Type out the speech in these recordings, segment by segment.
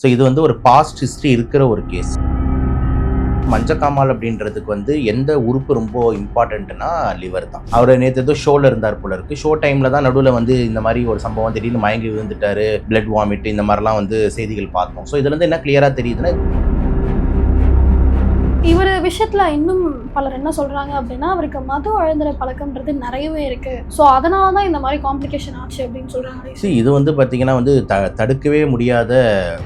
So இது வந்து ஒரு பாஸ்ட் ஹிஸ்ட்ரி இருக்கிற ஒரு கேஸ். மஞ்சக்காமால் அப்படின்றதுக்கு வந்து எந்த உறுப்பு ரொம்ப இம்பார்ட்டன்ட்னா லிவர் தான். அவர் நேற்று ஏதோ ஷோவில் இருந்தார் போல இருக்கு. ஷோ டைமில் தான் நடுவில் வந்து இந்த மாதிரி ஒரு சம்பவம் திடீர்னு மயங்கி விழுந்துட்டாரு, பிளட் வாமிட் இந்த மாதிரிலாம் வந்து செய்திகள் பார்த்தோம். ஸோ இதுலேருந்து என்ன கிளியராக தெரியுதுன்னா, இவர் விஷயத்துல இன்னும் பலர் என்ன சொல்றாங்க அப்படின்னா, அவருக்கு மது அழுந்துற பழக்கம்ன்றது நிறையவே இருக்கு. ஸோ அதனால தான் இந்த மாதிரி காம்ப்ளிகேஷன் ஆச்சு அப்படின்னு சொல்றாங்க. இது வந்து பார்த்தீங்கன்னா வந்து தடுக்கவே முடியாத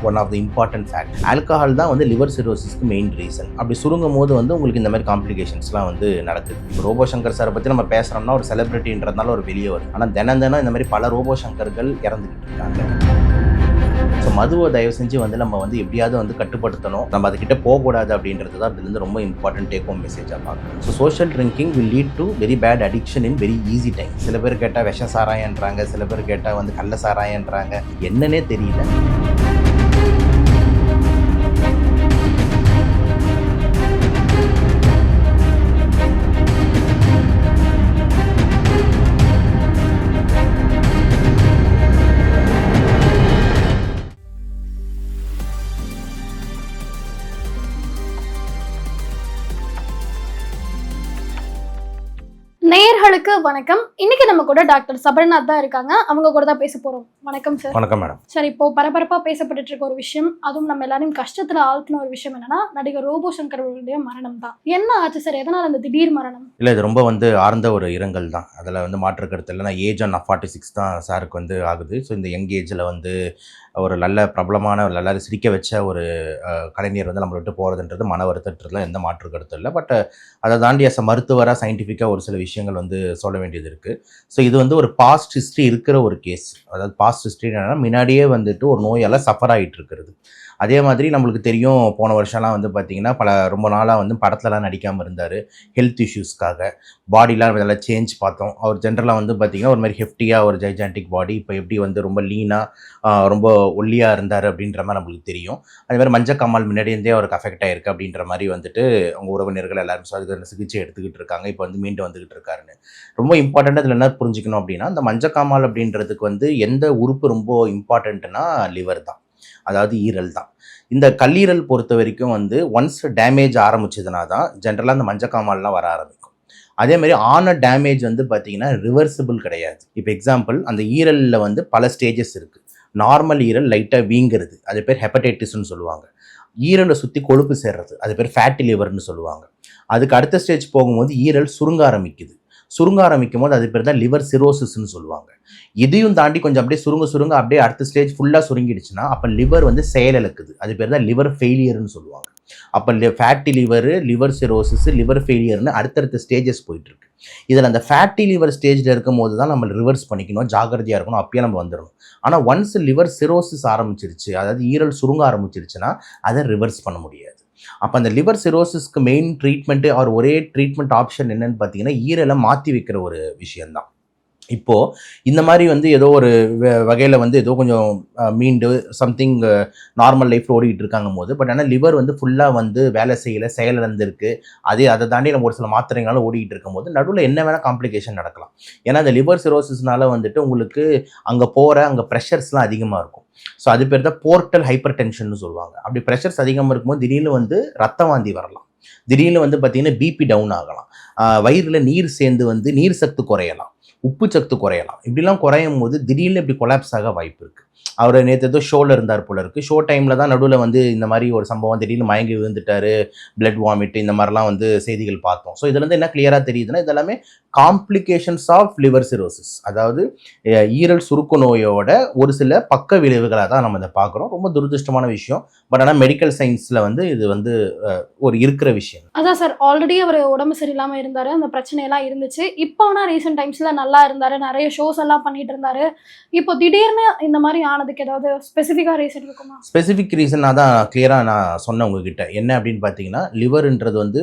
one of the important fact. Alcohol தான் வந்து லிவர் சிரோசிஸ்க்கு மெயின் ரீசன். அப்படி சுருங்கும் போது வந்து உங்களுக்கு இந்த மாதிரி காம்ப்ளிகேஷன்ஸ்லாம் வந்து நடக்குது. ரோபோ சங்கர் சாரை பற்றி நம்ம பேசுகிறோம்னா ஒரு செலிபிரிட்டின்றதுனால ஒரு வெளியே வரும். ஆனால் தினம் இந்த மாதிரி பல ரோபோ சங்கர்கள் இறந்துக்கிட்டு இருக்காங்க. ஸோ மதுவை தயவு செஞ்சு வந்து நம்ம வந்து எப்படியாவது வந்து கட்டுப்படுத்தணும், நம்ம அதுக்கிட்ட போகக்கூடாது அப்படின்றது தான் இதுலேருந்து ரொம்ப இம்பார்ட்டன்ட் டேக் ஹோம் மெசேஜாக பார்க்கணும். So social drinking will lead to very bad addiction in very easy time. சில பேர் கேட்டால் விஷ சாராயன்றாங்க, சில பேர் கேட்டால் வந்து கள்ள சாராயன்றாங்க, என்னன்னே தெரியல. நேயர்களுக்கு வணக்கம். இன்னைக்கு நம்ம கூட டாக்டர் சபரிநாத் தான் இருக்காங்க. அவங்க கூட தான் பேச போறோம். வணக்கம் சார். வணக்கம் மேடம். சார், இப்போ பரபரப்பா பேசப்பட்டு இருக்க ஒரு விஷயம், அதுவும் நம்ம எல்லாரையும் கஷ்டத்துல ஆழ்த்தின ஒரு விஷயம் என்னன்னா, நடிகர் ரோபோ சங்கர் அவர்களுடைய மரணம் தான். என்ன ஆச்சு சார்? எதனால அந்த திடீர் மரணம்? இல்லை, இது ரொம்ப வந்து ஆழ்ந்த ஒரு இரங்கல் தான். அதில் வந்து மாற்று கருத்து இல்லை. நான் ஏஜ் ஆன் 46 தான் சாருக்கு வந்து ஆகுது. ஸோ இந்த யங் ஏஜில் வந்து ஒரு நல்ல பிரபலமான எல்லாரும் சிரிக்க வச்ச ஒரு கலைஞர் வந்து நம்மளை விட்டு போகிறதுன்றது மன வருத்தத்தில் எந்த மாற்று கருத்தும் இல்லை. பட் அதை தாண்டி மருத்துவராக சயின்டிஃபிக்காக ஒரு சில விஷயங்கள் வந்து சொல்ல வேண்டியது இருக்குது. ஸோ இது வந்து ஒரு பாஸ்ட் ஹிஸ்ட்ரி இருக்கிற ஒரு கேஸ். அதாவது பாஸ்ட் ஹிஸ்ட்ரி என்னன்னா, முன்னாடியே வந்துட்டு ஒரு நோயால் சஃபர் ஆகிட்டு இருக்கிறது. அதே மாதிரி நம்மளுக்கு தெரியும், போன வருஷம்லாம் வந்து பார்த்திங்கன்னா ரொம்ப நாளாக வந்து படத்துலலாம் நடிக்காமல் இருந்தார். ஹெல்த் இஷ்யூஸ்க்காக பாடிலாம் இதெல்லாம் சேஞ்ச் பார்த்தோம். அவர் ஜென்ரலாக வந்து பார்த்திங்கன்னா ஒரு மாதிரி ஹெஃப்டியாக ஒரு ஜைஜான்டிக் பாடி, இப்போ எப்படி வந்து ரொம்ப லீனாக ரொம்ப ஒல்லியாக இருந்தார் அப்படின்ற மாதிரி நம்மளுக்கு தெரியும். அதே மாதிரி மஞ்சக்காமால் முன்னாடியிருந்தே அவருக்கு அஃபெக்ட் ஆகிருக்கு அப்படின்ற மாதிரி வந்துட்டு அவங்க உறவினர்கள் எல்லாரும் அதுக்கு சிகிச்சை எடுத்துக்கிட்டு இருக்காங்க. இப்போ வந்து மீண்டு வந்துக்கிட்டு இருக்காருன்னு ரொம்ப இம்பார்ட்டண்ட்டாக இதில் என்ன புரிஞ்சுக்கணும் அப்படின்னா, இந்த மஞ்சக்காமால் அப்படின்றதுக்கு வந்து எந்த உறுப்பு ரொம்ப இம்பார்ட்டண்ட்னா லிவர் தான், அதாவது ஈரல் தான். இந்த கல்லீரல் பொறுத்த வரைக்கும் வந்து ஒன்ஸ் டேமேஜ் ஆரம்பிச்சதுனா தான் ஜென்ரலாக அந்த மஞ்சக்காமால்லாம் வர ஆரம்பிக்கும். அதே மாதிரி ஆன டேமேஜ் வந்து பார்த்தீங்கன்னா ரிவர்சிபிள் கிடையாது. இப்போ எக்ஸாம்பிள், அந்த ஈரலில் வந்து பல ஸ்டேஜஸ் இருக்குது. நார்மல் ஈரல் லைட்டாக வீங்கிறது, அது பேர் ஹெப்படைட்டிஸ்ன்னு சொல்லுவாங்க. ஈரலை சுற்றி கொழுப்பு சேர்றது, அது பேர் ஃபேட்டி லிவர்னு சொல்லுவாங்க. அதுக்கு அடுத்த ஸ்டேஜ் போகும்போது ஈரல் சுருங்க ஆரம்பிக்குது. சுருங்க ஆரம்பிக்கும் போது அது பேர் தான் லிவர் சிரோசிஸ்ன்னு சொல்லுவாங்க. இதையும் தாண்டி கொஞ்சம் அப்படியே சுருங்க அப்படியே அடுத்த ஸ்டேஜ் ஃபுல்லாக சுருங்கிடுச்சுன்னா அப்போ லிவர் வந்து செயலிழக்குது. அது பேர் தான் லிவர் ஃபெயிலியர்னு சொல்லுவாங்க. அப்போ fatty liver, liver cirrhosis, liver ஃபெயிலியர்னு அடுத்தடுத்த ஸ்டேஜஸ் போயிட்டுருக்கு. இதில் அந்த ஃபேட்டி லிவர் ஸ்டேஜில் இருக்கும் போது தான் நம்ம ரிவர்ஸ் பண்ணிக்கணும், ஜாகிரதையாக இருக்கணும், அப்பயே நம்ம வந்துடணும். ஆனால் ஒன்ஸ் லிவர் சிரோசிஸ் ஆரம்பிச்சிருச்சு, அதாவது ஈரல் சுருங்க ஆரம்பிச்சிருச்சுன்னா அதை ரிவர்ஸ் பண்ண முடியாது. அப்போ அந்த லிவர் சிரோசிஸ்க்கு மெயின் ட்ரீட்மெண்ட்டு ஒரே ட்ரீட்மெண்ட் ஆப்ஷன் என்னன்னு பார்த்தீங்கன்னா, ஈரலை மாற்றி வைக்கிற ஒரு விஷயந்தான். இப்போது இந்த மாதிரி வந்து ஏதோ ஒரு வகையில் வந்து ஏதோ கொஞ்சம் மீண்டு சம்திங் நார்மல் லைஃப்பில் ஓடிக்கிட்டு இருக்காங்க போது, பட் ஆனால் லிவர் வந்து ஃபுல்லாக வந்து வேலை செய்யலை, செயலிழந்திருக்கு. அதை தாண்டி நம்ம ஒரு சில மாத்திரைங்களால் ஓடிக்கிட்டு இருக்கும் போது நடுவில் என்ன வேணால் காம்ப்ளிகேஷன் நடக்கலாம். ஏன்னா அந்த லிவர் சிரோசிஸ்னால வந்துட்டு உங்களுக்கு அங்கே ப்ரெஷர்ஸ்லாம் அதிகமாக இருக்கும். ஸோ அது பேர் தான் போர்ட்டல் ஹைப்பர் டென்ஷன் சொல்லுவாங்க. அப்படி ப்ரெஷர்ஸ் அதிகமாக இருக்கும்போது திடீர்னு வந்து ரத்த வாந்தி வரலாம். திடீர்னு வந்து பார்த்திங்கன்னா பிபி டவுன் ஆகலாம். வயிறில் நீர் சேர்ந்து வந்து நீர் சத்து குறையலாம், உப்பு சத்து குறையலாம். இப்படிலாம் குறையும் போது திடீர்னு இப்படி கொலாப்ஸ் ஆக வாய்ப்பு இருக்குது. அவர் நேற்று ஏதோ ஷோவில் இருந்தார் போல இருக்குது. ஷோ டைமில் தான் நடுவில் வந்து இந்த மாதிரி ஒரு சம்பவம் திடீர்னு மயங்கி விழுந்துட்டாரு, பிளட் வாமிட் இந்த மாதிரிலாம் வந்து செய்திகள் பார்த்தோம். ஸோ இதுலேருந்து என்ன கிளியராக தெரியுதுன்னா, இதெல்லாமே காம்ப்ளிகேஷன்ஸ் ஆஃப் லிவர் சிரோசிஸ், அதாவது ஈரல் சுருக்க நோயோட ஒரு சில பக்க விளைவுகளாக தான் நம்ம இதை பார்க்குறோம். ரொம்ப துரதிருஷ்டமான விஷயம். பட் ஆனால் மெடிக்கல் சயின்ஸில் வந்து இது வந்து ஒரு இருக்கிற விஷயம். அதான் சார், ஆல்ரெடி அவர் உடம்பு சரியில்லாமல் இருந்தார், அந்த பிரச்சனையெல்லாம் இருந்துச்சு. இப்போ ஆனால் ரீசெண்ட் டைம்ஸில் நல்லா இருந்தார், நிறைய ஷோஸ் எல்லாம் பண்ணிட்டு இருந்தார். இப்போ திடீர்னு இந்த மாதிரி ஆனதுக்கு ஏதாவது ஸ்பெசிஃபிக்காக ரீசன் இருக்குமா? ஸ்பெசிஃபிக் ரீசன் அதான் கிளியராக நான் சொன்னேன் உங்ககிட்ட. என்ன அப்படின்னு பார்த்தீங்கன்னா, லிவர்ன்றது வந்து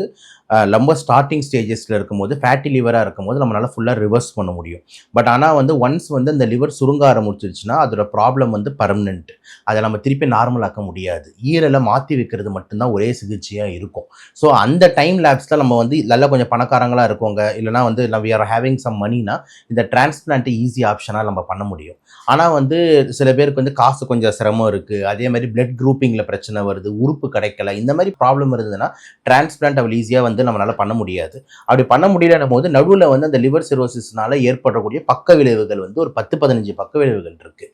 ரொம்ப ஸ்டார்டிங் ஸ்டேஜஸில் இருக்கும்போது ஃபேட்டி லிவராக இருக்கும்போது நம்மளால் ஃபுல்லாக ரிவர்ஸ் பண்ண முடியும். பட் ஆனால் வந்து ஒன்ஸ் வந்து அந்த லிவர் சுருங்க ஆரம்பிச்சிருச்சுன்னா அதோட ப்ராப்ளம் வந்து பர்மனெண்ட். அதை நம்ம திருப்பி நார்மல் ஆக்க முடியாது. ஈரலை மாற்றி வைக்கிறது மட்டும்தான் ஒரே சிகிச்சையாக இருக்கும். ஸோ அந்த டைம் லேப்ஸில் நம்ம வந்து நல்லா கொஞ்சம் பணக்காரங்களாக இருக்கவங்க, இல்லைனா வந்து வி ஆர் ஹேவிங் சம் மணினா இந்த டிரான்ஸ்பிளான்ட்டு ஈஸி ஆப்ஷனாக நம்ம பண்ண முடியும். ஆனால் வந்து சில பேருக்கு வந்து காசு கொஞ்சம் சிரமம் இருக்குது, அதே மாதிரி பிளட் குரூப்பிங்கில் பிரச்சனை வருது, உறுப்பு கிடைக்கல, இந்த மாதிரி ப்ராப்ளம் இருந்ததுன்னா டிரான்ஸ்பிளான்ட் அவ்வளோ ஈஸியாக வந்து நம்மளால் பண்ண முடியாது. அப்படி பண்ண முடியலன்னும் போது நடுவில் வந்து அந்த லிவர் சிரோசிஸ்னால ஏற்படக்கூடிய பக்க விளைவுகள் வந்து ஒரு 10-15 பக்க விளைவுகள் இருக்குது.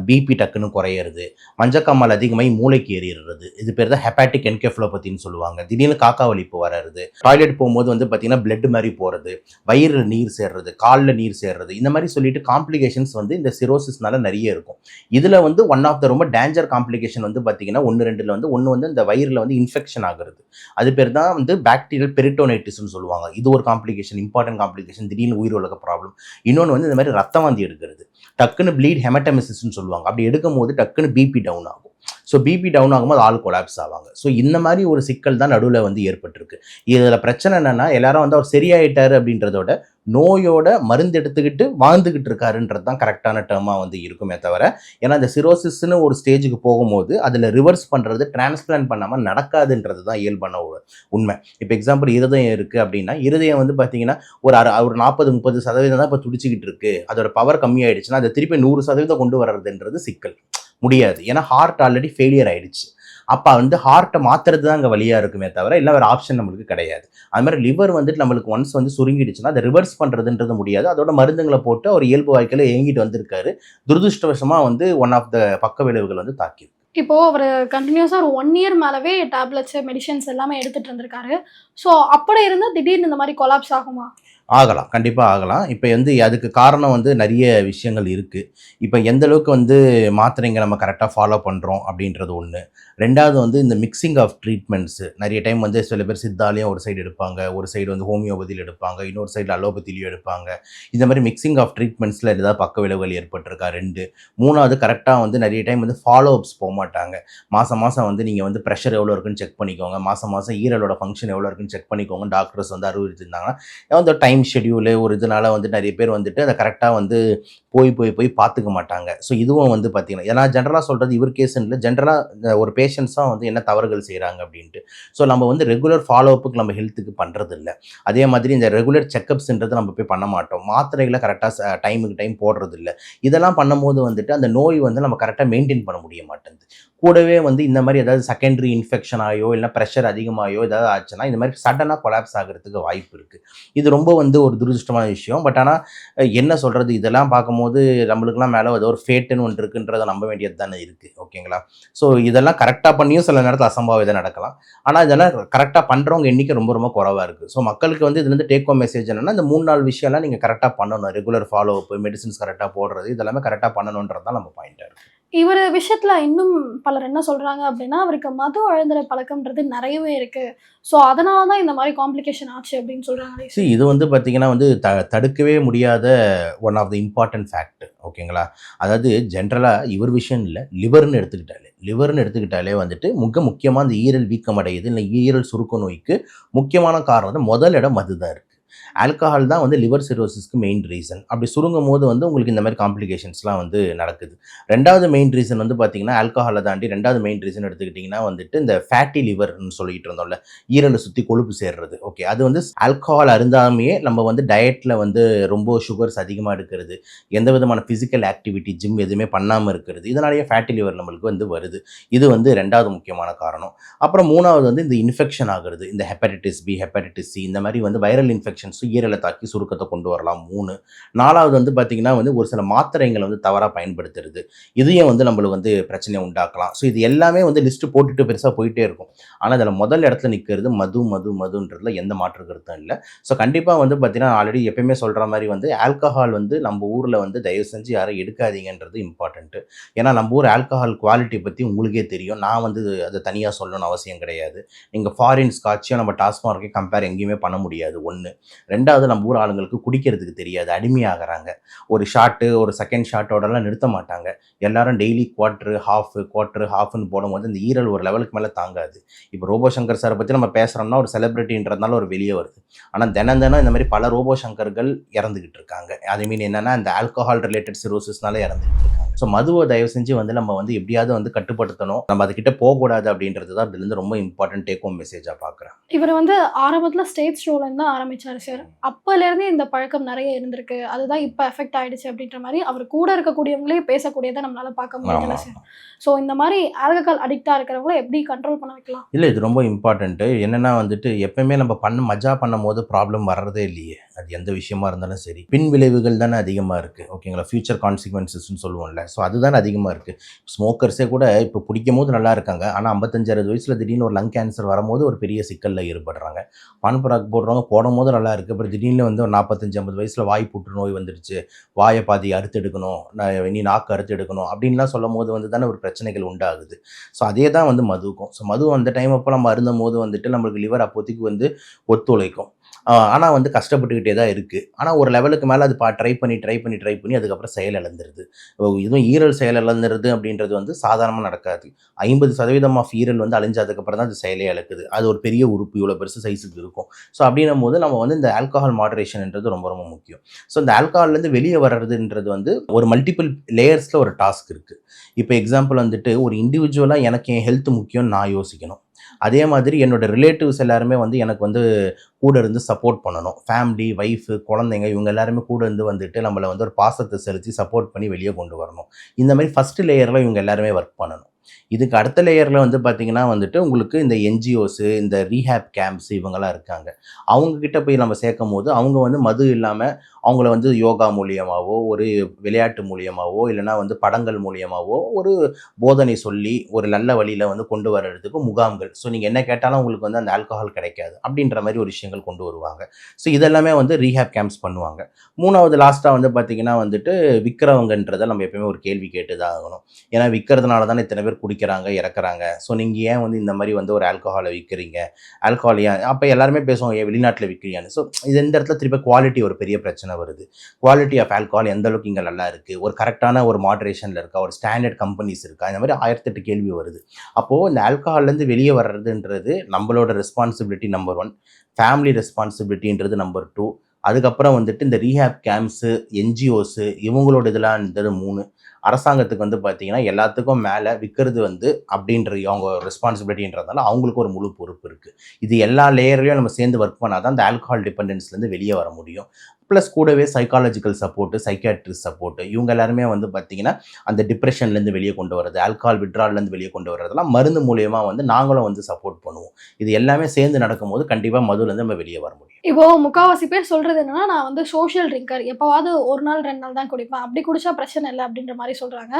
பிபி டக்குன்னு குறையிறது, மஞ்சக்காமல் அதிகமாகி மூளைக்கு ஏறிடுறது, இது பேர் தான் ஹெப்பாட்டிக் என்கெஃபலோபதின்னு சொல்லுவாங்க. திடீர்னு காக்கா வலிப்பு வர்றது, டாய்லெட் போகும்போது வந்து பார்த்தீங்கன்னா பிளட் மாதிரி போகிறது, வயிறில் நீர் சேர்றது, காலில் நீர் சேர்றது, இந்த மாதிரி சொல்லிட்டு காம்ப்ளிகேஷன்ஸ் வந்து இந்த சிரோசிஸ்னால நிறைய இருக்கும். இதில் வந்து ஒன் ஆஃப் த ரொம்ப டேஞ்சர் காம்ப்ளிகேஷன் வந்து பார்த்தீங்கன்னா 1-2 வந்து ஒன்று வந்து இந்த வயிறில் வந்து இன்ஃபெக்ஷன் ஆகுறது, அது பேர் தான் வந்து பாக்டீரியல் பெரிட்டோனைட்டிஸ்னு சொல்லுவாங்க. இது ஒரு காம்ப்ளிகேஷன், இம்பார்ட்டன்ட் காம்ப்ளிகேஷன், திடீர்னு உயிர் உலக ப்ராப்ளம். இன்னொன்று வந்து இந்த மாதிரி ரத்த வாந்தி எடுக்கிறது, டக்குன்னு ப்ளீட் ஹெமட்டமிசிஸ்ன்னு சொல்லுவாங்க. அப்படி எடுக்கும் போது டக்குன்னு பிபி டவுன் ஆகும். ஸோ பிபி டவுன் ஆகும்போது ஆள் கொலாப்ஸ் ஆவாங்க. ஸோ இந்த மாதிரி ஒரு சிக்கல் தான் நடுவில் வந்து ஏற்பட்டிருக்கு. இதில் பிரச்சனை என்னென்னா எல்லாரும் வந்து அவர் சரியாயிட்டார் அப்படின்றதோட நோயோட மருந்து எடுத்துக்கிட்டு வாழ்ந்துக்கிட்டு இருக்காருன்றது தான் கரெக்டான டேர்மாக வந்து இருக்குமே தவிர, ஏன்னா இந்த சிரோசிஸ்ன்னு ஒரு ஸ்டேஜுக்கு போகும்போது அதில் ரிவர்ஸ் பண்ணுறது டிரான்ஸ்பிளான்ட் பண்ணாமல் நடக்காதுன்றது தான் இயல்பான ஒரு உண்மை. இப்போ எக்ஸாம்பிள் இருதயம் இருக்குது அப்படின்னா, இருதயம் வந்து பார்த்தீங்கன்னா ஒரு 40-30% தான் இப்போ துடிச்சிக்கிட்டு இருக்குது. அதோட பவர் கம்மியாயிடுச்சுன்னா அதை திருப்பி 100% கொண்டு வர்றதுன்றது சிக்கல் முடியாது. ஏன்னா ஹார்ட் ஆல்ரெடி ஃபெயிலியர் ஆயிடுச்சு. அப்போ வந்து ஹார்ட்டை மாற்றுறது தான் அங்கே வழியாக இருக்குமே தவிர இல்லை வேறு ஆப்ஷன் நம்மளுக்கு கிடையாது. அது மாதிரி லிவர் வந்துட்டு நம்மளுக்கு ஒன்ஸ் வந்து சுருங்கிடுச்சுன்னா அதை ரிவர்ஸ் பண்ணுறதுன்றது முடியாது. அதோட மருந்துங்களை போட்டு அவர் இயல்பு வாழ்க்கையில் இயங்கிட்டு வந்திருக்காரு. துரதிருஷ்டவசமாக வந்து ஒன் ஆஃப் த பக்க விளைவுகள் வந்து தாக்கிது. இப்போ அவர் கண்டினியூஸாக ஒரு 1 இயர் மேலவே டேப்லெட்ஸ் மெடிசன்ஸ் எல்லாமே எடுத்துட்டு இருந்திருக்காரு. ஸோ அப்படி இருந்தால் திடீர்னு இந்த மாதிரி கொலாப்ஸ் ஆகுமா? ஆகலாம், கண்டிப்பாக ஆகலாம். இப்போ வந்து அதுக்கு காரணம் வந்து நிறைய விஷயங்கள் இருக்குது. இப்போ எந்த அளவுக்கு வந்து மாத்திரைங்க நம்ம கரெக்டாக ஃபாலோ பண்ணுறோம் அப்படின்றது ஒன்று. 2வது வந்து இந்த மிக்சிங் ஆஃப் ட்ரீட்மெண்ட்ஸு. நிறைய டைம் வந்து சில பேர் சித்தாலையும் ஒரு சைடு எடுப்பாங்க, ஒரு சைடு வந்து ஹோமியோபதியில் எடுப்பாங்க, இன்னொரு சைடு அலோபதிலையும் எடுப்பாங்க. இந்த மாதிரி மிக்சிங் ஆஃப் ட்ரீட்மெண்ட்ஸில் ஏதாவது பக்க விளைவுகள் ஏற்பட்டிருக்கா 2. 3வது கரெக்டாக வந்து நிறைய டைம் வந்து ஃபாலோ அப்ஸ் போக மாட்டாங்க. மாதம் மாதம் வந்து நீங்கள் வந்து ப்ரெஷர் எவ்வளோ இருக்குன்னு செக் பண்ணிக்கோங்க, மாதம் மாதம் ஈரலோட ஃபங்க்ஷன் எவ்வளோ இருக்குன்னு செக் பண்ணிக்கோங்க டாக்டர்ஸ் வந்து அறிவுறுத்திருந்தாங்கன்னா, அந்த டைம் ஷெட்யூலு ஒரு இதனால வந்து நிறைய பேர் வந்துட்டு அதை கரெக்டாக வந்து போய் பார்த்துக்க மாட்டாங்க. ஸோ இதுவும் வந்து பார்த்தீங்கன்னா, ஏன்னா ஜென்ரலாக சொல்கிறது இவர் கேஸுன்னு இல்லை, ஜென்ரலாக ஒரு பேஷண்ட்ஸாக வந்து என்ன தவறுகள் செய்கிறாங்க அப்படின்ட்டு. ஸோ நம்ம வந்து ரெகுலர் ஃபாலோ அப்புக்கு நம்ம ஹெல்த்துக்கு பண்ணுறது இல்லை. அதே மாதிரி இந்த ரெகுலர் செக்கப்ஸ்ன்றது நம்ம போய் பண்ண மாட்டோம். மாத்திரைகளை கரெக்டாக டைமுக்கு டைம் போடுறது இல்லை. இதெல்லாம் பண்ணும்போது வந்துட்டு அந்த நோய் வந்து நம்ம கரெக்டாக மெயின்டைன் பண்ண முடிய மாட்டேங்குது. கூடவே வந்து இந்த மாதிரி ஏதாவது செகண்டரி இன்ஃபெக்ஷன் ஆகியோ இல்லை ப்ரெஷர் அதிகமாகியோ ஏதாவது ஆச்சுன்னா இந்த மாதிரி சடனாக கொலாப்ஸ் ஆகிறதுக்கு வாய்ப்பு இருக்குது. இது ரொம்ப வந்து ஒரு துரதிருஷ்டமான விஷயம். பட் ஆனால் என்ன சொல்கிறது, இதெல்லாம் பார்க்கும்போது நம்மளுக்குலாம் மேலே ஏதோ ஒரு ஃபேட்டுன்னு ஒன்று இருக்குன்றதை நம்ப வேண்டியது தானே இருக்குது. ஓகேங்களா? ஸோ இதெல்லாம் கரெக்டாக பண்ணியும் சில நேரத்தில் அசம்பாவிதம் நடக்கலாம். ஆனால் இதெல்லாம் கரெக்டாக பண்ணுறவங்க எண்ணிக்கை ரொம்ப ரொம்ப குறவாக இருக்குது. ஸோ மக்களுக்கு வந்து இதுலேருந்து டேக் ஹோம் மெசேஜ் என்னென்னா, இந்த 3-4 விஷயம்லாம் நீங்கள் கரெக்டாக பண்ணணும். ரெகுலர் ஃபாலோ அப், மெடிசின்ஸ் கரெக்டாக போடுறது, இதெல்லாமே கரெக்டாக பண்ணணுன்றது தான் நம்ம பாயிண்ட்டாக இருக்குது. இவர் விஷயத்துல இன்னும் பலர் என்ன சொல்றாங்க அப்படின்னா, அவருக்கு மது அருந்துற பழக்கம்ன்றது நிறையவே இருக்கு. ஸோ அதனால தான் இந்த மாதிரி காம்ப்ளிகேஷன் ஆச்சு அப்படின்னு சொல்றாங்க. இது வந்து பார்த்தீங்கன்னா வந்து தடுக்கவே முடியாத one of the important fact. ஓகேங்களா? அதாவது ஜென்ரலாக இவர் விஷயம் இல்லை, லிவர்னு எடுத்துக்கிட்டாலே வந்துட்டு முக்கியமாக இந்த ஈரல் வீக்கம் அடையுது இல்லை ஈரல் சுருக்க நோய்க்கு முக்கியமான காரணம் முதல் இடம் மது தான் இருக்குது. ஆல்கஹால் தான் வந்து லிவர் சிரோசிஸ்க்கு மெயின் ரீசன். அப்படி சுருங்கும் போது வந்து உங்களுக்கு இந்த மாதிரி காம்ப்ளிகேஷன்ஸ்லாம் வந்து நடக்குது. 2வது மெயின் ரீசன் வந்து பார்த்தீங்கன்னா, ஆல்கஹாலை தாண்டி 2வது மெயின் ரீசன் எடுத்துக்கிட்டிங்கன்னா வந்துட்டு இந்த ஃபேட்டி லிவர்னு சொல்லிட்டு இருந்தோம்ல, ஈரலை சுற்றி கொழுப்பு சேர்றது. ஓகே, அது வந்து ஆல்கஹால் அருந்தாமையே நம்ம வந்து டயட்டில் வந்து ரொம்ப சுகர்ஸ் அதிகமாக எடுக்கிறது, எந்த விதமான ஃபிசிக்கல் ஆக்டிவிட்டி ஜிம் எதுவுமே பண்ணாமல் இருக்கிறது, இதனாலேயே ஃபேட்டி லிவர் நம்மளுக்கு வந்து வருது. இது வந்து 2வது முக்கியமான காரணம். அப்புறம் 3வது வந்து இந்த இன்ஃபெக்ஷன் ஆகிறது, இந்த ஹெப்படைட்டிஸ் பி, ஹெப்படைட்டிஸ் சி, இந்த மாதிரி வந்து வைரல் இன்ஃபெக்ஷன்ஸ் ஈரலை தாக்கி சுருக்கத்தை கொண்டு வரலாம். 3. 4வது வந்து பார்த்தீங்கன்னா வந்து ஒரு சில மாத்திரைகளை வந்து தவறாக பயன்படுத்துறது, இதையும் வந்து நம்மளுக்கு வந்து பிரச்சனையை உண்டாக்கலாம். ஸோ இது எல்லாமே வந்து லிஸ்ட்டு போட்டுட்டு பெருசாக போயிட்டே இருக்கும். ஆனால் அதில் முதல் இடத்துல நிற்கிறது மதுன்றதுல எந்த மாற்று கருத்தும் இல்லை. ஸோ கண்டிப்பாக வந்து பார்த்தீங்கன்னா, ஆல்ரெடி எப்பயுமே சொல்கிற மாதிரி வந்து ஆல்கஹால் வந்து நம்ம ஊரில் வந்து தயவு செஞ்சு யாரும் எடுக்காதீங்கன்றது இம்பார்ட்டன்ட்டு. ஏன்னா நம்ம ஊர் ஆல்கஹால் குவாலிட்டி பற்றி உங்களுக்கே தெரியும். நான் வந்து அதை தனியாக சொல்லணும்னு அவசியம் கிடையாது. நீங்கள் ஃபாரின் ஸ்காட்சையும் நம்ம டாஸ்மார்க்கையும் கம்பேர் எங்கேயுமே பண்ண முடியாது. 1. 2வது நம்ம ஊர் ஆளுங்களுக்கு குடிக்கிறதுக்கு தெரியாது, அடிமையாகிறாங்க. ஒரு ஷாட்டு ஒரு செகண்ட் ஷாட்டோடலாம் நிறுத்த மாட்டாங்க. எல்லாரும் டெய்லி குவார்ட்ரு ஹாஃப்னு போடும்போது இந்த ஈரல் ஒரு லெவலுக்கு மேலே தாங்காது. இப்போ ரோபோ சங்கர் சாரை பற்றி நம்ம பேசுகிறோம்னா ஒரு செலிபிரிட்டின்றதுனால ஒரு வெளியே வருது. ஆனால் தினம் தினம் இந்த மாதிரி பல ரோபோ சங்கர்கள் இறந்துக்கிட்டு இருக்காங்க. அது மீன் என்னென்னா இந்த ஆல்கஹால் ரிலேட்டட் சிரோசிஸ்னால இறந்துக்கிட்டு இருக்காங்க. ஸோ மதுவை தயவு செஞ்சு வந்து நம்ம வந்து எப்படியாவது வந்து கட்டுப்படுத்தணும், நம்ம அதுக்கிட்ட போகக்கூடாது அப்படின்றது தான் இதுலேருந்து ரொம்ப இம்பார்ட்டன்ட் டேக் ஹோம் மெசேஜாக பார்க்குறேன். இவர் வந்து ஆரம்பத்தில் ஸ்டேஜ் ஷோலேருந்து தான் ஆரம்பிச்சார் சார். அப்போலேருந்தே இந்த பழக்கம் நிறைய இருந்திருக்கு, அதுதான் இப்போ எஃபெக்ட் ஆயிடுச்சு அப்படின்ற மாதிரி அவர் கூட இருக்கக்கூடியவங்களே பேசக்கூடியதை நம்மளால பார்க்க முடியல சார். ஸோ இந்த மாதிரி ஆல்கஹால் அடிக்டாக இருக்கிறவங்கள எப்படி கண்ட்ரோல் பண்ண வைக்கலாம்? இல்லை, இது ரொம்ப இம்பார்ட்டன்ட்டு. என்னென்னா வந்துட்டு எப்பயுமே நம்ம மஜா பண்ணும் போது ப்ராப்ளம் வர்றதே இல்லையே, அது எந்த விஷயமா இருந்தாலும் சரி. பின் விளைவுகள் தானே அதிகமாக இருக்குது, ஓகேங்களா? ஃபியூச்சர் கான்சிக்வன்சஸ்ன்னு சொல்லுவோம்ல, ஸோ அதுதான் அதிகமாக இருக்குது. ஸ்மோக்கர்ஸே கூட இப்போ பிடிக்கும் போது நல்லா இருக்காங்க, ஆனால் 55-60 வயசில் திடீர்னு ஒரு லங் கேன்சர் வரும்போது ஒரு பெரிய சிக்கலில் ஈடுபடுறாங்க. பான் பராக் போடுறவங்க போடும்போது நல்லா இருக்குது, அப்புறம் திடீர்னு வந்து ஒரு 45-50 வயசில் வாய் புற்றுநோய் வந்துடுச்சு, வாயை பாதி அறுத்து எடுக்கணும், இனி நாக்கு அறுத்து எடுக்கணும் அப்படின்லாம் சொல்லும் போது வந்து தானே ஒரு பிரச்சனைகள் உண்டாகுது. ஸோ அதே தான் வந்து மதுவுக்கும். ஸோ மது அந்த டைம் அப்போ நம்ம அருந்தும் போது வந்துட்டு நம்மளுக்கு லிவர் அப்போதைக்கு வந்து ஒத்துழைக்கும், ஆனால் வந்து கஷ்டப்பட்டுக்கிட்டே தான் இருக்குது. ஆனால் ஒரு லெவலுக்கு மேலே அது ட்ரை பண்ணி அதுக்கப்புறம் செயல் இழந்துருது. இதுவும் ஈரல் செயல் இழந்துருது அப்படின்றது வந்து சாதாரணமாக நடக்காது. 50% ஆஃப் ஈரல் வந்து அழிஞ்சதுக்கப்புறம் தான் அது செயலே இழக்குது. அது ஒரு பெரிய உறுப்பு, இவ்வளோ பெருசு சைஸுக்கு இருக்கும். ஸோ அப்படின்னும் போது நம்ம வந்து இந்த ஆல்கஹால் மாடரேஷன்ன்றது ரொம்ப ரொம்ப முக்கியம். ஸோ இந்த ஆல்கஹால்லேருந்து வெளியே வர்றதுன்றது வந்து ஒரு மல்டிபிள் லேயர்ஸில் ஒரு டாஸ்க் இருக்குது. இப்போ எக்ஸாம்பிள் வந்துட்டு ஒரு இண்டிவிஜுவலாக எனக்கு என் ஹெல்த் முக்கியம்னு நான் யோசிக்கணும். அதே மாதிரி என்னோட ரிலேட்டிவ்ஸ் எல்லாருமே வந்து எனக்கு வந்து கூட இருந்து சப்போர்ட் பண்ணணும். ஃபேமிலி, ஒய்ஃபு, குழந்தைங்க இவங்க எல்லாருமே கூட இருந்து வந்துட்டு நம்மளை வந்து ஒரு பாசத்தை செலுத்தி சப்போர்ட் பண்ணி வெளியே கொண்டு வரணும். இந்த மாதிரி ஃபஸ்ட்டு லேயரில் இவங்க எல்லாருமே ஒர்க் பண்ணணும். இதுக்கு அடுத்த லேயரில் வந்து பார்த்திங்கன்னா வந்துட்டு உங்களுக்கு இந்த என்ஜிஓஸு, இந்த ரீஹேப் கேம்ப்ஸ் இவங்கெல்லாம் இருக்காங்க. அவங்கக்கிட்ட போய் நம்ம சேர்க்கும் போது அவங்க வந்து மது இல்லாமல் அவங்கள வந்து யோகா மூலியமாகவோ, ஒரு விளையாட்டு மூலியமாகவோ, இல்லைனா வந்து படங்கள் மூலியமாகவோ ஒரு போதனை சொல்லி ஒரு நல்ல வழியில் வந்து கொண்டு வர்றதுக்கு முகாம்கள். ஸோ நீங்கள் என்ன கேட்டாலும் உங்களுக்கு வந்து அந்த ஆல்கஹால் கிடைக்காது அப்படின்ற மாதிரி ஒரு விஷயங்கள் கொண்டு வருவாங்க. ஸோ இதெல்லாமே வந்து ரீஹேப் கேம்ப்ஸ் பண்ணுவாங்க. 3வது லாஸ்ட்டாக வந்து பார்த்திங்கன்னா வந்துட்டு விற்கிறவங்கன்றதை நம்ம எப்பயுமே ஒரு கேள்வி கேட்டு தான் ஆகணும். ஏன்னா விற்கிறதுனால தானே இத்தனை பேர் குடிக்கிறாங்க, இறக்குறாங்க. ஸோ நீங்கள் ஏன் வந்து இந்த மாதிரி வந்து ஒரு ஆல்கஹாலை விற்கிறீங்க, ஆல்கஹால் ஏன் அப்போ எல்லாருமே பேசுவாங்க ஏன் வெளிநாட்டில் விற்கிறீங்கன்னு. ஸோ இது இந்த இடத்துல திருப்பி குவாலிட்டி ஒரு பெரிய பிரச்சனை வருது. குவாலிட்டி ஆஃப் ஆல்கஹால் எந்த அளவுக்கு இங்கே நல்லா இருக்குது, ஒரு கரெக்டான ஒரு மாடரேஷனில் இருக்கா, ஒரு ஸ்டாண்டர்ட் கம்பெனிஸ் இருக்கா, இந்த மாதிரி 1008 கேள்வி வருது. அப்போது இந்த ஆல்கஹால்லேருந்து வெளியே வர்றதுன்றது நம்மளோட ரெஸ்பான்சிபிலிட்டி நம்பர் 1, ஃபேமிலி ரெஸ்பான்சிபிலிட்டின்றது நம்பர் 2, அதுக்கப்புறம் வந்துட்டு இந்த ரீஹேப் கேம்ப்ஸு, என்ஜிஓஸு இவங்களோட இதெல்லாம் இருந்தது 3. அரசாங்கத்துக்கு வந்து பார்த்திங்கன்னா எல்லாத்துக்கும் மேலே விற்கிறது வந்து அப்படின்ற அவங்க ரெஸ்பான்சிபிலிட்டின்றதுனால அவங்களுக்கு ஒரு முழு பொறுப்பு இருக்குது. இது எல்லா லேயர்லையும் நம்ம சேர்ந்து ஒர்க் பண்ணால் தான் அந்த ஆல்கஹால் டிபெண்டன்ஸ்லேருந்து வெளியே வர முடியும். ப்ளஸ் கூடவே சைக்காலஜிக்கல் சப்போர்ட்டு, சைக்கியாட்ரிஸ்ட் சப்போர்ட்டு இவங்க எல்லாருமே வந்து பார்த்திங்கன்னா அந்த டிப்ரெஷன்லேருந்து வெளியே கொண்டு வரது, ஆல்கஹால் விட்ரால்லேருந்து வெளியே கொண்டு வரதெல்லாம் மருந்து மூலியமாக வந்து நாங்களும் வந்து சப்போர்ட் பண்ணுவோம். இது எல்லாமே சேர்ந்து நடக்கும்போது கண்டிப்பாக மதுலேருந்து நம்ம வெளியே வர முடியும். இப்போ முக்கால்வாசி பேர் சொல்கிறது என்னன்னா, நான் வந்து சோஷியல் ட்ரிங்கர், எப்போவாவது ஒரு நாள் 2 நாள் தான் குடிப்பேன், அப்படி குடிச்சா பிரச்சனை இல்லை அப்படின்ற மாதிரி சொல்கிறாங்க.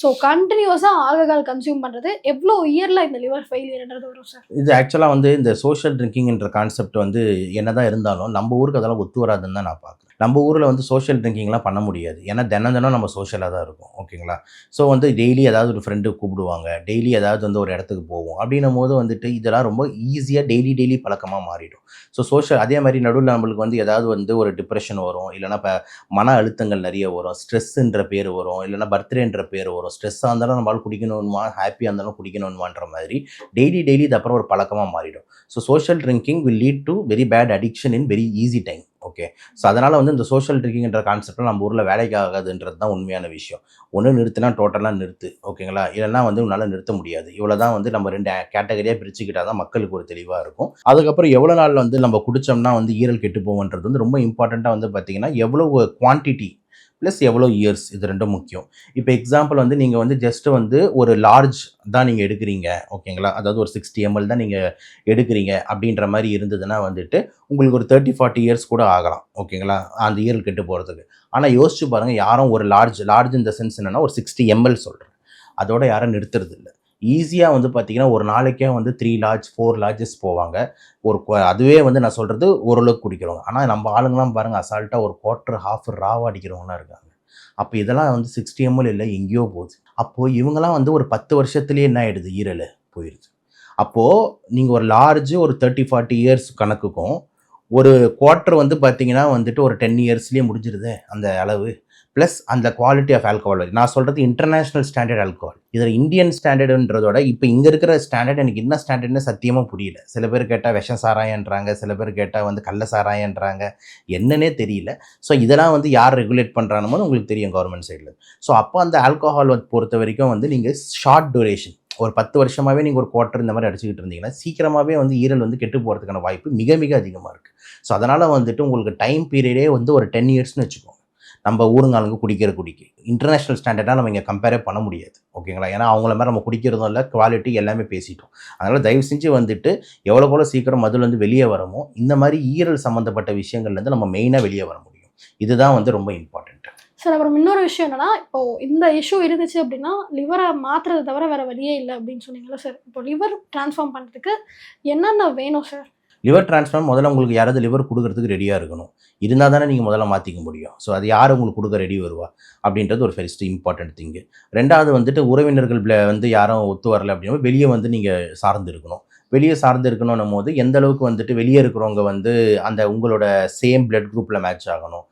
ஸோ கண்டினியூஸாக ஆல்கஹால் கன்சியூம் பண்ணுறது எவ்வளோ இயரில் இந்த லிவர் ஃபெயிலியர்ன்றது வரும் சார்? இது ஆக்சுவலாக வந்து இந்த சோஷியல் ட்ரிங்கிங்ன்ற கான்செப்ட் வந்து என்னதான் இருந்தாலும் நம்ம ஊருக்கு அதெல்லாம் ஒத்து வராதுன்னு தான் நான் பார்க்குறேன். நம்ம ஊரில் வந்து சோஷியல் ட்ரிங்கிங்லாம் பண்ண முடியாது. ஏன்னா தினம் நம்ம சோஷியலாக தான் இருக்கும், ஓகேங்களா? ஸோ வந்து டெய்லி ஏதாவது ஒரு ஃப்ரெண்டு கூப்பிடுவாங்க, டெய்லி ஏதாவது வந்து ஒரு இடத்துக்கு போவோம். அப்படின்னும் போது வந்துட்டு இதெல்லாம் ரொம்ப ஈஸியாக டெய்லி பழக்கமாக மாறிடும். ஸோ சோஷியல் அதே மாதிரி நடுவில் நம்மளுக்கு வந்து ஏதாவது வந்து ஒரு டிப்ரெஷன் வரும், இல்லைனா இப்போ மன அழுத்தங்கள் நிறைய வரும், ஸ்ட்ரெஸ்ஸுன்ற பேர் வரும், இல்லைனா பர்த்டேன்ற பேர் வரும். ஸ்ட்ரெஸ்ஸாக இருந்தாலும் நம்மளால் குடிக்கணுமா, ஹாப்பியாக இருந்தாலும் குடிக்கணுமான்ற மாதிரி டெய்லி இது அப்புறம் ஒரு பழக்கமாக மாறிடும். So social drinking will lead to very bad addiction in very easy time. Okay, so அதனால் வந்து இந்த சோஷியல் ட்ரிங்கிங்ன்ற கான்செப்டில் நம்ம ஊரில் வேலைக்கு ஆகாதுன்றது தான் உண்மையான விஷயம். ஒன்று நிறுத்தினா டோட்டலாக நிறுத்து, ஓகேங்களா? இல்லைனா வந்து உன்னால் நிறுத்த முடியாது. இவ்வளோ தான் வந்து நம்ம 2 கேட்டகரியாக பிரிச்சுக்கிட்டால் தான் மக்களுக்கு ஒரு தெளிவாக இருக்கும். அதுக்கப்புறம் எவ்வளோ நாள் வந்து நம்ம குடித்தோம்னா வந்து ஈரல் கெட்டு போவோன்றது வந்து ரொம்ப இம்பார்ட்டண்ட்டாக வந்து பார்த்திங்கன்னா எவ்வளோ குவான்டிட்டி ப்ளஸ் எவ்வளோ இயர்ஸ், இது 2ம் முக்கியம். இப்போ எக்ஸாம்பிள் வந்து நீங்கள் வந்து ஜஸ்ட்டு வந்து ஒரு லார்ஜ் தான் நீங்கள் எடுக்கிறீங்க, ஓகேங்களா? அதாவது ஒரு 60 ml தான் நீங்கள் எடுக்கிறீங்க அப்படின்ற மாதிரி இருந்ததுன்னா வந்துட்டு உங்களுக்கு ஒரு 30-40 இயர்ஸ் கூட ஆகலாம், ஓகேங்களா? அந்த ஈரல் கெட்டு போகிறதுக்கு. ஆனால் யோசிச்சு பாருங்கள், யாரும் ஒரு லார்ஜ் இந்த சென்ஸ் என்னென்னா ஒரு 60 ml சொல்கிறேன், அதோட யாரும் நிறுத்துறது இல்லை. ஈஸியாக வந்து பார்த்திங்கன்னா ஒரு நாளைக்கே வந்து 3 லார்ஜ் 4 லார்ஜஸ் போவாங்க. அதுவே வந்து நான் சொல்கிறது ஓரளவுக்கு குடிக்கிறவங்க. ஆனால் நம்ம ஆளுங்களாம் பாருங்கள், அசால்ட்டாக ஒரு குவார்ட்டர் ஹாஃப் ராவாக அடிக்கிறவங்களாம் இருக்காங்க. அப்போ இதெல்லாம் வந்து 60 ml இல்லை, எங்கேயோ போகுது. அப்போது இவங்களாம் வந்து ஒரு 10 வருஷத்துலேயே என்ன ஆகிடுது, ஈரல் போயிடுது. அப்போது நீங்கள் ஒரு லார்ஜ் ஒரு 30-40 இயர்ஸ் கணக்குக்கும் ஒரு குவார்ட்டர் வந்து பார்த்தீங்கன்னா வந்துட்டு ஒரு 10 இயர்ஸ்லேயே முடிஞ்சிருது அந்த அளவு. ப்ளஸ் அந்த குவாலிட்டி ஆஃப் ஆல்கஹால். நான் சொல்கிறது இன்டர்நேஷ்னல் ஸ்டாண்டர்ட் ஆல்கஹால். இதில் இந்தியன் ஸ்டாண்டர்டுன்றதோட இப்போ இங்கே இருக்கிற ஸ்டாண்டர்ட் எனக்கு என்ன ஸ்டாண்டர்ட்னு சத்தியமாக புரியல. சில பேர் கேட்டால் விஷ சாராயன்றாங்க, சில பேர் கேட்டால் வந்து கள்ள சாராயன்றாங்க, என்னன்னே தெரியல. ஸோ இதெல்லாம் வந்து யார் ரெகுலேட் பண்ணுறான்னு உங்களுக்கு தெரியும் கவர்மெண்ட் சைடில். ஸோ அப்போ அந்த ஆல்கஹால் பொறுத்த வரைக்கும் வந்து நீங்கள் ஷார்ட் டூரேஷன் ஒரு 10 வருஷமாகவே நீங்கள் ஒரு குவார்ட்டர் இந்த மாதிரி அடிச்சுக்கிட்டு இருந்தீங்கன்னா சீக்கிரமாகவே வந்து ஈரல் வந்து கெட்டு போகிறதுக்கான வாய்ப்பு மிக மிக அதிகமாக இருக்குது. ஸோ அதனால் வந்துட்டு உங்களுக்கு டைம் பீரியடே வந்து ஒரு 10 இயர்ஸ்னு வச்சுக்கோங்க. நம்ம ஊருங்காலுங்க குடிக்கிற குடிக்கு இன்டர்நேஷ்னல் ஸ்டாண்டர்டாக நம்ம இங்கே கம்பேரே பண்ண முடியாது. ஓகேங்களா? ஏன்னா அவங்கள மாதிரி நம்ம குடிக்கிறதும் இல்லை, குவாலிட்டி எல்லாமே பேசிட்டோம். அதனால் தயவு செஞ்சு வந்துட்டு எவ்வளோ சீக்கிரம் மதுல வந்து வெளியே வரமோ இந்த மாதிரி ஈரல் சம்மந்தப்பட்ட விஷயங்கள்லேருந்து நம்ம மெயினாக வெளியே வர முடியும். இதுதான் வந்து ரொம்ப இம்பார்ட்டன்ட். சார் அப்புறம் இன்னொரு விஷயம் என்னன்னா, இப்போ இந்த இஷ்யூ இருந்துச்சு அப்படின்னா லிவரை மாற்றுறதை தவிர வேற வழியே இல்லை அப்படின்னு சொன்னீங்களா சார்? இப்போ லிவர் டிரான்ஸ்ஃபார்ம் பண்ணுறதுக்கு என்னென்ன வேணும் சார்? லிவர் டிரான்ஸ்பிளான்ட் முதல்ல உங்களுக்கு யாராவது லிவர் கொடுக்கறதுக்கு ரெடியாக இருக்கணும். இருந்தால் தானே நீங்கள் முதல்ல மாற்றிக்க முடியும். ஸோ அது யார் உங்களுக்கு கொடுக்க ரெடி வருவா அப்படின்றது ஒரு ஃபர்ஸ்ட் இம்பார்ட்டன்ட் திங்கு. ரெண்டாவது வந்துட்டு உறவினர்கள் வந்து யாரும் ஒத்து வரல அப்படின்னா வெளியே வந்து நீங்கள் சார்ந்து இருக்கணும். வெளியே சார்ந்து இருக்கணும் போது எந்த அளவுக்கு வந்துட்டு வெளியே இருக்கிறவங்க வந்து அந்த உங்களோட சேம் பிளட் குரூப்பில் மேட்ச் ஆகணும்.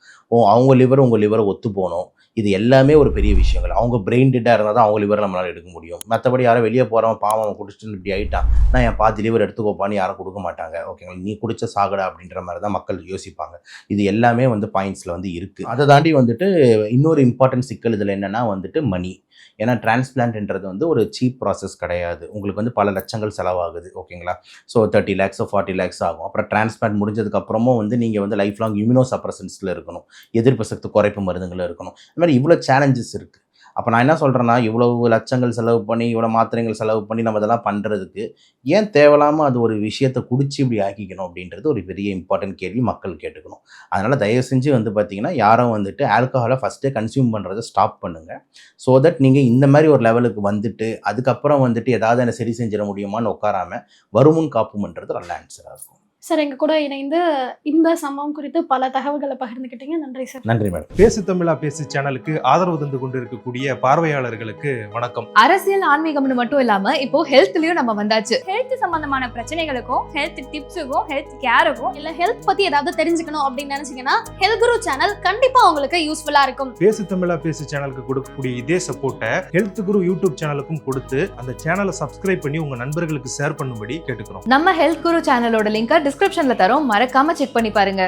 அவங்க லிவர் உங்கள் லிவரை ஒத்து போகணும். இது எல்லாமே ஒரு பெரிய விஷயங்கள். அவங்க பிரெயின் டெட்டாக இருந்தால் தான் அவங்க லிவரை நம்மளால் எடுக்க முடியும். மற்றபடி யாரும் வெளியே போகிறவன் பாவம் அவன் குடிச்சிட்டு இப்படி ஆகிட்டான், நான் என் பாதி லிவர் எடுத்துக்கோப்பான்னு யாரும் கொடுக்க மாட்டாங்க. ஓகேங்களா? நீ குடிச்ச சாகடா அப்படின்ற மாதிரி தான் மக்கள் யோசிப்பாங்க. இது எல்லாமே வந்து பாயிண்ட்ஸில் வந்து இருக்குது. அதை தாண்டி வந்துட்டு இன்னொரு இம்பார்ட்டன்ட் சிக்கல் இதில் என்னென்னா வந்துட்டு மணி. ஏன்னா டிரான்ஸ்பிளான்ட்ன்றது வந்து ஒரு சீப் ப்ராசஸ் கிடையாது. உங்களுக்கு வந்து பல லட்சங்கள் செலவாகுது. ஓகேங்களா? ஸோ 30 lakhs 40 lakhs ஆகும். அப்புறம் டிரான்ஸ்பிளான்ட் முடிஞ்சதுக்கப்புறமும் வந்து நீங்கள் வந்து லைஃப் லாங் இம்யூனோ சப்ரசன்ஸில் இருக்கணும், எதிர்ப்பு சக்தி குறைப்பு மருந்துகளில் இருக்கணும். இந்த மாதிரி இவ்வளோ சேலஞ்சஸ் இருக்குது. அப்போ நான் என்ன சொல்கிறேன்னா, இவ்வளவு லட்சங்கள் செலவு பண்ணி இவ்வளோ மாத்திரைகள் செலவு பண்ணி நம்ம இதெல்லாம் பண்ணுறதுக்கு ஏன் தேவையில்லாமல் அது ஒரு விஷயத்தை குடிச்சு இப்படி ஆக்கிக்கணும் அப்படின்றது ஒரு பெரிய இம்பார்ட்டன்ட் கேள்வி மக்கள் கேட்டுக்கணும். அதனால் தயவு செஞ்சு வந்து பார்த்திங்கன்னா யாரும் வந்துட்டு ஆல்கஹாலை ஃபஸ்ட்டே கன்சியூம் பண்ணுறதை ஸ்டாப் பண்ணுங்கள். ஸோ தட் நீங்கள் இந்த மாதிரி ஒரு லெவலுக்கு வந்துட்டு அதுக்கப்புறம் வந்துட்டு ஏதாவது என்ன சரி செஞ்சிட முடியுமான்னு உட்காராமல் வருமுன் காப்புமன்றது நல்ல ஆன்சராக இருக்கும். சார் எங்க கூட இணைந்து இந்த சம்பவம் குறித்து பல தகவல்களை பகிர்ந்துக்கிட்டீங்க. நன்றி சார். நன்றி மேடம். பேசு தமிழா பேசு சேனலுக்கு ஆதரவு தந்து கொண்டிருக்கக்கூடிய பார்வையாளர்களுக்கு வணக்கம். அரசியல் ஆன்மீகம்னு மட்டும் இல்லாம இப்போ ஹெல்த்லயும் நம்ம வந்தாச்சு. ஹெல்த் சம்பந்தமான பிரச்சனைகளுக்கும் ஹெல்த் டிப்ஸுக்கும் ஹெல்த் கேருக்கும் இல்ல ஹெல்த் பத்தி ஏதாவது தெரிஞ்சுக்கணும் அப்படின்னு நினைச்சீங்கன்னா ஹெல்த் குரு சேனல் கண்டிப்பா உங்களுக்கு யூஸ்ஃபுல்லா இருக்கும். பேசு தமிழா பேசு சேனலுக்கு கொடுக்கக்கூடிய இதே சப்போர்ட்டை ஹெல்த் குரு யூடியூப் சேனலுக்கும் கொடுத்து அந்த சேனலை சப்ஸ்கிரைப் பண்ணி உங்க நண்பர்களுக்கு ஷேர் பண்ணும்படி கேட்டுக்கிறோம். நம்ம ஹெல்த் குரு சேனலோட லிங்கை டிஸ்கிரிப்ஷன்ல தரோம், மறக்காம செக் பண்ணி பாருங்க.